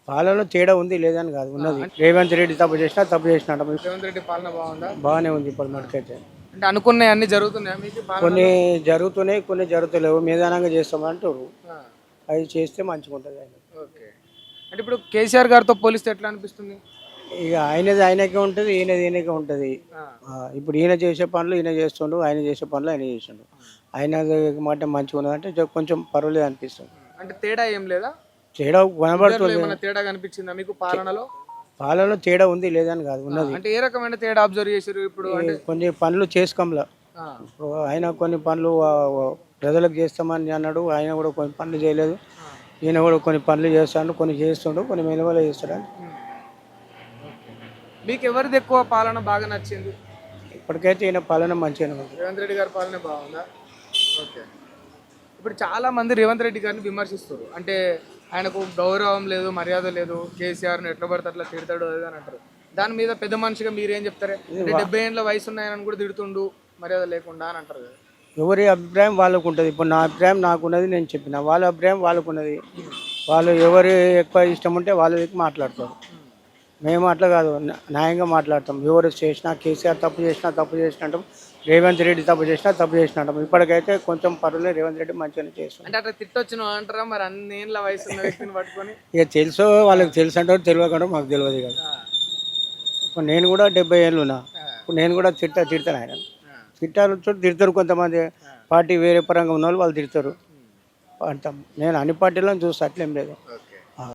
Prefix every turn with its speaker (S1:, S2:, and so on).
S1: పాలనలో తేడా ఉంది లేదని కాదు ఉన్నది. రేవంత్ రెడ్డి తప్పు చేసినట్టు
S2: రేవంత్ రెడ్డి పాలన బాగుందా?
S1: బాగానే ఉంది ఇప్పుడు మనకైతే.
S2: అంటే అనుకున్నాయి అన్ని జరుగుతున్నాయా మీకు పాలన?
S1: కొన్ని జరుగుతున్నాయి, కొన్ని జరుగుతలేవు. నిదానంగా చేస్తామంటారు.
S2: ఆ,
S1: అవి చేస్తే మంచిగా ఉంటుంది. ఆయన
S2: ఓకే. అంటే ఇప్పుడు కేసీఆర్ గారితో పోలిస్తే ఎట్లా అనిపిస్తుంది?
S1: ఇక ఆయనది ఆయనకే ఉంటుంది, ఈయనది ఈయనకే ఉంటుంది.
S2: ఆ,
S1: ఇప్పుడు ఈయన చేసే పనులు ఈయన చేస్తుండు, ఆయన చేసే పనులు ఆయన చేస్తుండు. ఆయన మాట మంచిగా ఉన్నదంటే కొంచెం పర్వాలేదు అనిపిస్తుంది.
S2: అంటే తేడా ఏం లేదా?
S1: తేడా
S2: ఇద్దరిలో
S1: కనబడుతుంది.
S2: ఏమైనా తేడా కనిపించిందా మీకు పాలనలో?
S1: పాలనలో తేడా ఉంది లేదని కాదు ఉన్నది.
S2: అంటే ఏ రకమైన తేడా అబ్జర్వ్ చేశారు ఇప్పుడు? అంటే
S1: కొన్ని పనులు చేసుకోంలా.
S2: ఆ,
S1: ఆయన కొన్ని పనులు ప్రజలకు చేస్తామని అన్నాడు, ఆయన కూడా కొన్ని పనులు చేయలేదు. ఈయన కూడా కొన్ని పనులు చేస్తాడు, కొన్ని చేస్తుండు, కొన్ని మెలువలో చేస్తాడు.
S2: మీకు ఎవరిది ఎక్కువ పాలన బాగా నచ్చింది?
S1: ఇప్పటికైతే ఈయన పాలన మంచిగానే ఉంది.
S2: రేవంత్ రెడ్డి గారి పాలన బాగుందా? ఓకే. ఇప్పుడు చాలా మంది రేవంత్ రెడ్డి గారిని విమర్శిస్తారు. అంటే ఆయనకు గౌరవం లేదు, మర్యాద లేదు, కేసీఆర్ని ఎట్లా పడితే అట్లా తిడతాడు అది అని అంటారు. దాని మీద పెద్ద మనిషిగా మీరేం చెప్తారు? అంటే 70 ఏళ్ళ వయసు ఉన్నాయని కూడా తిడుతుండు మర్యాద లేకుండా అని అంటారు కదా.
S1: ఎవరి అభిప్రాయం వాళ్ళకు ఉంటుంది. ఇప్పుడు నా అభిప్రాయం నాకున్నది, నేను చెప్పిన. వాళ్ళ అభిప్రాయం వాళ్ళకున్నది. వాళ్ళు ఎవరు ఎక్కువ ఇష్టం ఉంటే వాళ్ళు మాట్లాడతారు. మేము అట్లా కాదు, న్యాయంగా మాట్లాడతాం. ఎవరు చేసినా, కేసీఆర్ తప్పు చేసినట్టు, రేవంత్ రెడ్డి తప్పు చేసినట్టు. ఇప్పటికైతే కొంచెం పర్వాలేదు, రేవంత్ రెడ్డి మంచిగానే చేస్తాం.
S2: అంటే అట్లా తిట్టొచ్చిన అంటారా మరి అన్ని ఏళ్ళ వయసు ఉన్న వ్యక్తిని పట్టుకొని?
S1: ఇక తెలుసో వాళ్ళకి తెలుసు అంటారు, తెలియకుండా మాకు తెలియదు కదా.
S2: ఆ,
S1: ఇప్పుడు నేను కూడా 70 ఏళ్ళు ఉన్నా.
S2: ఆ,
S1: ఇప్పుడు నేను కూడా తిడతాను ఆయన.
S2: ఆ,
S1: తిడతారు కొంతమంది పార్టీ వేరే పరంగా ఉన్న వాళ్ళు తిడతారు. అంటాం. నేను అన్ని పార్టీలను చూస్తా, అట్లేం లేదు.
S2: ఓకే.